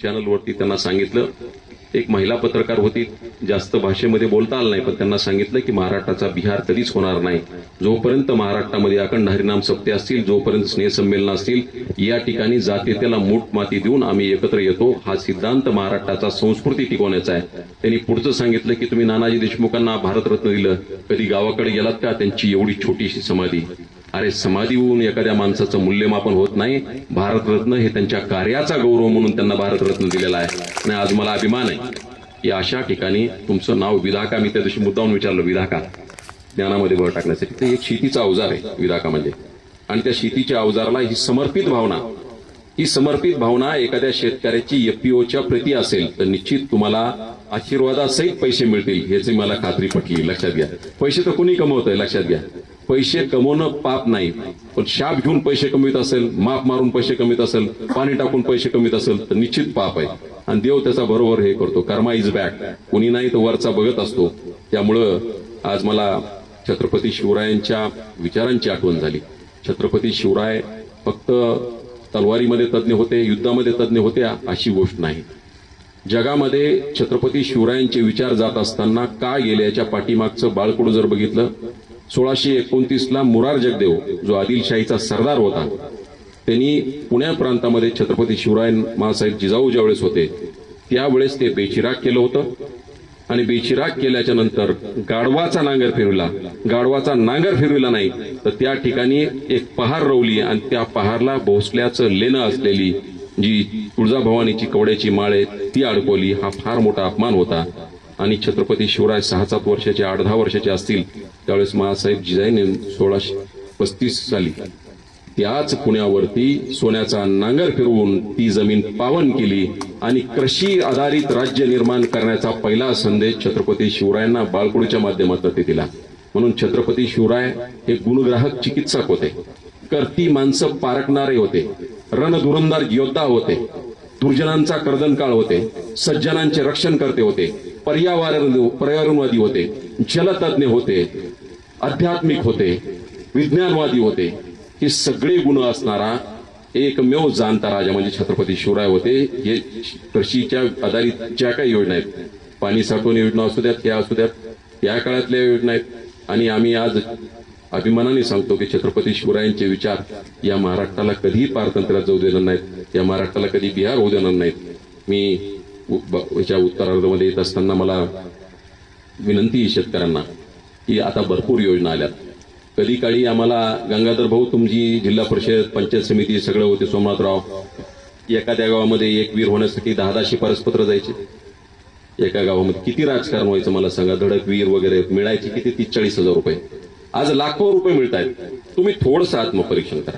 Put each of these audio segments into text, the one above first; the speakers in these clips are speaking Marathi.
चॅनलवरती त्यांना सांगितलं, एक महिला पत्रकार होती, जास्त भाषेमध्ये बोलता आलं नाही, पण त्यांना सांगितलं की महाराष्ट्राचा बिहार कधीच होणार नाही जोपर्यंत महाराष्ट्रामध्ये अखंड हरिनाम सप्ते असतील, जोपर्यंत स्नेहसंमेलन असतील, या ठिकाणी जातीयतेला मूठ माती देऊन आम्ही एकत्र येतो, हा सिद्धांत महाराष्ट्राचा संस्कृती टिकवण्याचा आहे. त्यांनी पुढचं सांगितलं की तुम्ही नानाजी देशमुखांना भारतरत्न दिलं, कधी गावाकडे गेलात का? त्यांची एवढी छोटीशी समाधी. अरे समाधी होऊन एखाद्या माणसाचं मूल्यमापन होत नाही. भारतरत्न हे त्यांच्या कार्याचा गौरव म्हणून त्यांना भारतरत्न दिलेला आहे. आणि आज मला अभिमान आहे की अशा ठिकाणी तुमचं नाव विधाका, मी त्या दिवशी मुद्दाहून विचारलं विधाका ज्ञानामध्ये भर टाकण्यासाठी, ते एक शेतीचा अवजार आहे विधाका म्हणजे. आणि त्या शेतीच्या अवजाराला ही समर्पित भावना एखाद्या शेतकऱ्याची एफपीओच्या प्रती असेल तर निश्चित तुम्हाला आशीर्वादासहित पैसे मिळतील, ह्याची मला खात्री पटली. लक्षात घ्या, पैसे तर कोणी कमवतंय, लक्षात घ्या. पैसे कमवणं पाप नाही, पण शाप घेऊन पैसे कमवित असेल, माप मारून पैसे कमवित असेल, पाणी टाकून पैसे कमवित असेल तर निश्चित पाप आहे. आणि देव त्याचा बरोबर हे करतो. कर्मा इज बॅक, कोणी नाही तर वरचा बघत असतो. त्यामुळं आज मला छत्रपती शिवरायांच्या विचारांची आठवण झाली. छत्रपती शिवराय फक्त तलवारीमध्ये तज्ज्ञ होते, युद्धामध्ये तज्ज्ञ होते अशी गोष्ट नाही. जगामध्ये छत्रपती शिवरायांचे विचार जात असताना का गेले याच्या पाठीमागचं बाळकडू जर बघितलं, 1629ला मुरार जगदेव जो आदिलशाहीचा सरदार होता, त्यांनी पुण्या प्रांतामध्ये छत्रपती शिवराय महासाहेब जिजाऊ ज्यावेळेस होते त्यावेळेस ते बेचिराग केलं होतं. आणि बेचिराग केल्याच्या नंतर गाढवाचा नांगर फिरविला नाही तर त्या ठिकाणी एक पहार रोवली आणि त्या पहारला भोसल्याचं लेणं असलेली जी तुळजाभवानीची कवड्याची माळ आहे ती अडकवली. हा फार मोठा अपमान होता. आणि छत्रपती शिवराय 6-7 वर्षाचे, 8-10 वर्षाचे असतील त्यावेळेस महासाहेब जिजाईने 1635 साली त्याच पुण्यावरती सोन्याचा नांगर फिरवून ती जमीन पावन केली आणि कृषी आधारित राज्य निर्माण करण्याचा पहिला संदेश छत्रपती शिवरायांना बाळकडूच्या माध्यमातून ते दिला. म्हणून छत्रपती शिवराय हे गुणग्राहक चिकित्सक होते, करती माणसं पारखणारे होते, रणधुरंदार योद्धा होते, दुर्जनांचा कर्दनकाळ होते, सज्जनांचे रक्षण करते होते, पर्यावरणवादी होते, जलतज्ञ होते, आध्यात्मिक होते, विज्ञानवादी होते. हे सगळे गुण असणारा एकमेव जाणता राजा म्हणजे छत्रपती शिवराय होते. हे कृषीच्या आधारित ज्या काही योजना आहेत, पाणी साठवण योजना असू द्यात, त्या असू द्यात, त्या काळातल्या योजना आहेत. आणि आम्ही आज अभिमानाने सांगतो की छत्रपती शिवरायांचे विचार या महाराष्ट्राला कधीही पारतंत्र्यात जाऊ देणार नाहीत, या महाराष्ट्राला कधी बिहार होऊ देणार नाहीत. मी याच्या उत्तरार्धामध्ये येत असताना मला विनंती आहे शेतकऱ्यांना की आता भरपूर योजना आल्यात. कधी काळी आम्हाला गंगाधर भाऊ, तुमची जिल्हा परिषद, पंचायत समिती सगळं होते, सोमनाथराव, एखाद्या गावामध्ये एक वीर होण्यासाठी 10-10 शिफारसपत्र जायचे. एका गावामध्ये किती राजकारण व्हायचं मला सांगा. धडक वीर वगैरे मिळायचे किती, 30-40 हजार रुपये. आज लाखो रुपये मिळत आहेत. तुम्ही थोडंसं आत्मपरीक्षण करा.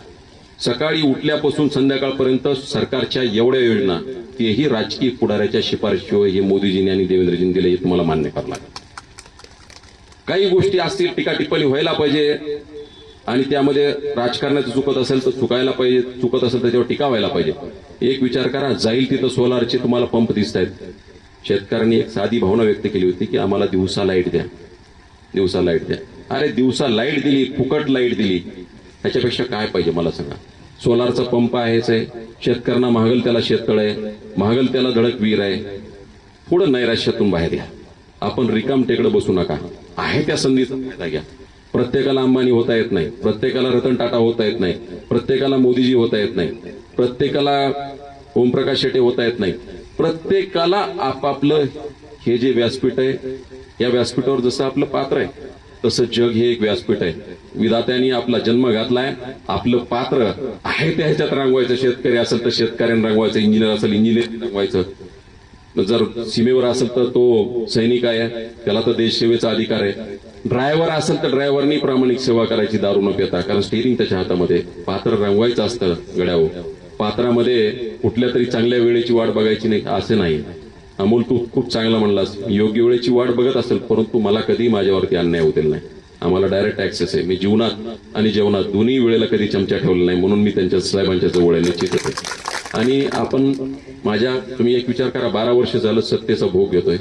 सकाळी उठल्यापासून संध्याकाळपर्यंत सरकारच्या एवढ्या योजना, तेही राजकीय पुढाऱ्याच्या शिफारशीशिवाय हे मोदीजींनी आणि देवेंद्रजींनी दिले, हे तुम्हाला मान्य करावं लागेल. काही गोष्टी असतील टीका टिप्पणी व्हायला पाहिजे आणि त्यामध्ये राजकारणाचं चुकत असेल तर चुकायला पाहिजे, चुकत असेल त्याच्यावर टीका व्हायला पाहिजे. एक विचार करा, जाईल तिथं सोलारचे तुम्हाला पंप दिसत आहेत. शेतकऱ्यांनी एक साधी भावना व्यक्त केली होती की आम्हाला दिवसा लाईट द्या, दिवसा लाईट द्या. अरे दिवसा लाईट दिली, फुकट लाईट दिली, ह्याच्यापेक्षा काय पाहिजे मला सांगा. सोलारचा पंप आहेच आहे, शेतकऱ्यांना महागल त्याला शेततळ आहे, महागल त्याला धडक वीर आहे. पुढं नैराश्यातून बाहेर या. आपण रिकाम टेकडं बसू नका, आहे त्या संधीचा फायदा घ्या. प्रत्येकाला अंबानी होता येत नाही, प्रत्येकाला रतन टाटा होता येत नाही, प्रत्येकाला मोदीजी होता येत नाही, प्रत्येकाला ओमप्रकाश शेटे होता येत नाही. प्रत्येकाला आपापलं हे जे व्यासपीठ आहे, या व्यासपीठावर जसं आपलं पात्र आहे तसं जग हे एक व्यासपीठ आहे. विधात्याने आपला जन्म घातलाय, आपलं पात्र आहे त्या ह्याच्यात रंगवायचं. शेतकरी असेल तर शेतकऱ्यांना रंगवायचं, इंजिनियर असेल इंजिनियर रंगवायचं, जर सीमेवर असेल तर तो सैनिक आहे, त्याला तर देशसेवेचा अधिकार आहे. ड्रायव्हर असेल तर ड्रायव्हरनी प्रामाणिक सेवा करायची दारू न पिता, कारण स्टेरिंग त्याच्या हातामध्ये. पात्र रंगवायचं असतं गड्यावर. पात्रामध्ये कुठल्या तरी चांगल्या वेळेची वाट बघायची नाही असं नाही. अमोल, तू खूप चांगला म्हणलास, योग्य वेळेची वाट बघत असेल, परंतु मला कधी माझ्यावरती अन्याय होतील नाही. आम्हाला डायरेक्ट ऍक्सेस आहे. मी जीवनात आणि जेवणात दोन्ही वेळेला कधी चमचा ठेवला नाही, म्हणून मी त्यांच्या साहेबांच्या जवळ आहे निश्चितच आहे. आणि आपण तुम्ही एक विचार करा, 12 वर्ष झालं सत्तेचा भोग घेतोय.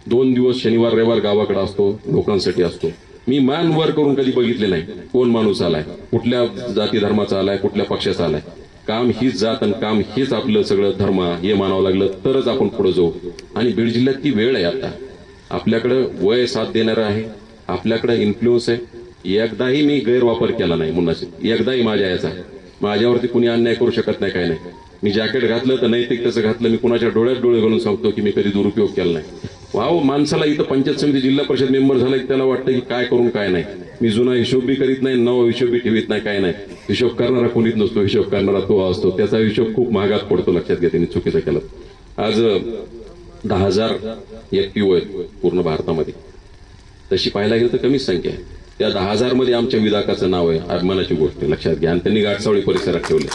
2 दिवस शनिवार रविवार गावाकडे असतो, लोकांसाठी असतो. मी मान वर करून कधी बघितले नाही कोण माणूस आलाय, कुठल्या जाती धर्माचा आलाय, कुठल्या पक्षाचा आलाय. काम हीच जात आणि काम हेच आपलं सगळं धर्म हे मानावं लागलं तरच आपण पुढे जाऊ. आणि बीड जिल्ह्यात ती वेळ आहे आता. आपल्याकडं वय साथ देणारं आहे, आपल्याकडे इन्फ्लुएन्स आहे. एकदाही मी गैरवापर केला नाही मुन्नाचे, एकदाही माझ्या याचा. माझ्यावरती कुणी अन्याय करू शकत नाही, काय नाही. मी जॅकेट घातलं तर नैतिकतेचं घातलं. मी कुणाच्या डोळ्यात डोळे घालून सांगतो की मी कधी दुरुपयोग केला नाही. वाव, माणसाला इथं पंचायत समिती जिल्हा परिषद मेंबर झाला की त्याला वाटतं की काय करून काय नाही. मी जुना हिशोब बी करीत नाही, नवा हिशोब बी ठेवीत नाही, काय नाही. हिशोब करणारा कोणीच नसतो, हिशोब करणारा तो असतो. त्याचा हिशोब खूप महागात पडतो, लक्षात घ्या. त्यांनी चुकीचं केलं. आज 10,000 FPO आहेत पूर्ण भारतामध्ये. तशी पाहायला गेलं तर कमीच संख्या आहे. त्या 10,000 मध्ये आमच्या विधायकाचं नाव आहे, अभिमानाची गोष्ट आहे, लक्षात घ्या. आणि त्यांनी घाटसावळी परिसरात ठेवले,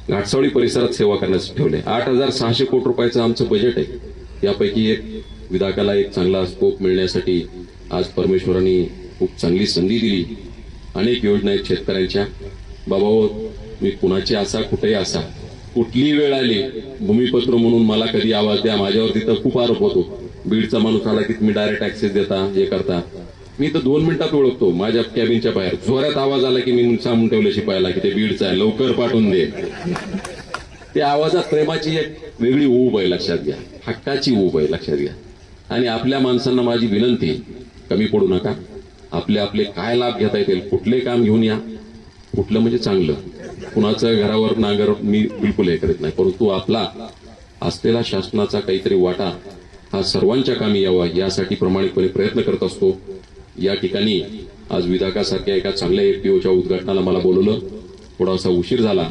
घाटसावळी परिसरात सेवा करण्यास ठेवले. 8,600 कोटी रुपयाचं आमचं बजेट आहे. यापैकी एक विधायकाला एक चांगला स्कोप मिळण्यासाठी आज परमेश्वरांनी खूप चांगली संधी दिली. अनेक योजना आहेत शेतकऱ्यांच्या. बाबाओ, मी कुणाची असा कुठेही असा, कुठली वेळ आली भूमिपत्र म्हणून मला कधी आवाज द्या. माझ्यावरती तर खूप आरोप होतो, बीडचा माणूस आला की तुम्ही डायरेक्ट ऍक्सेस देता, हे करता. मी तर 2 मिनिटात ओळखतो. माझ्या कॅबिनच्या बाहेर जोरात आवाज आला की मी सांगून ठेवलं शिपायाला की ते बीडचा आहे, लवकर पाठवून दे. त्या आवाजात प्रेमाची एक वेगळी ऊब आहे, लक्षात घ्या. हक्काची ऊब आहे, लक्षात घ्या. आणि आपल्या माणसांना माझी विनंती, कमी पडू नका. आपले काय लाभ घेता येतील कुठले काम घेऊन या. कुठलं म्हणजे चांगलं, कुणाचं घरावर नांगर मी बिलकुल हे करत नाही. परंतु आपला असलेला शासनाचा काहीतरी वाटा हा सर्वांच्या कामी यावा यासाठी प्रामाणिकपणे प्रयत्न करत असतो. या ठिकाणी आज विधायकासारख्या एका चांगल्या FPOच्या उद्घाटनाला मला बोलवलं. थोडासा उशीर झाला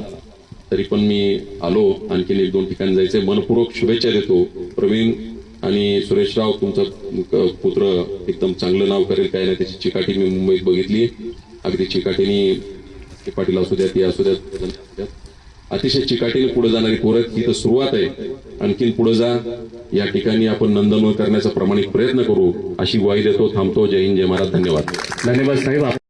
तरी पण मी आलो. आणखीन 1-2 ठिकाणी जायचंय. मनपूर्वक शुभेच्छा देतो. प्रवीण आणि सुरेशराव, तुमचा पुत्र एकदम चांगलं नाव करेल, काय नाही. त्याची चिकाटी मी मुंबईत बघितली. अगदी चिकाटीने पाटील असू द्या, ती असू द्या, अतिशय चिकाटीने पुढे जाणारी पोरं. ही तर सुरुवात आहे, आणखीन पुढे जा. या ठिकाणी आपण नंदनवन करण्याचा प्रामाणिक प्रयत्न करू अशी ग्वाही देतो. थांबतो. जय हिंद, जय महाराज. धन्यवाद. धन्यवाद साहेब.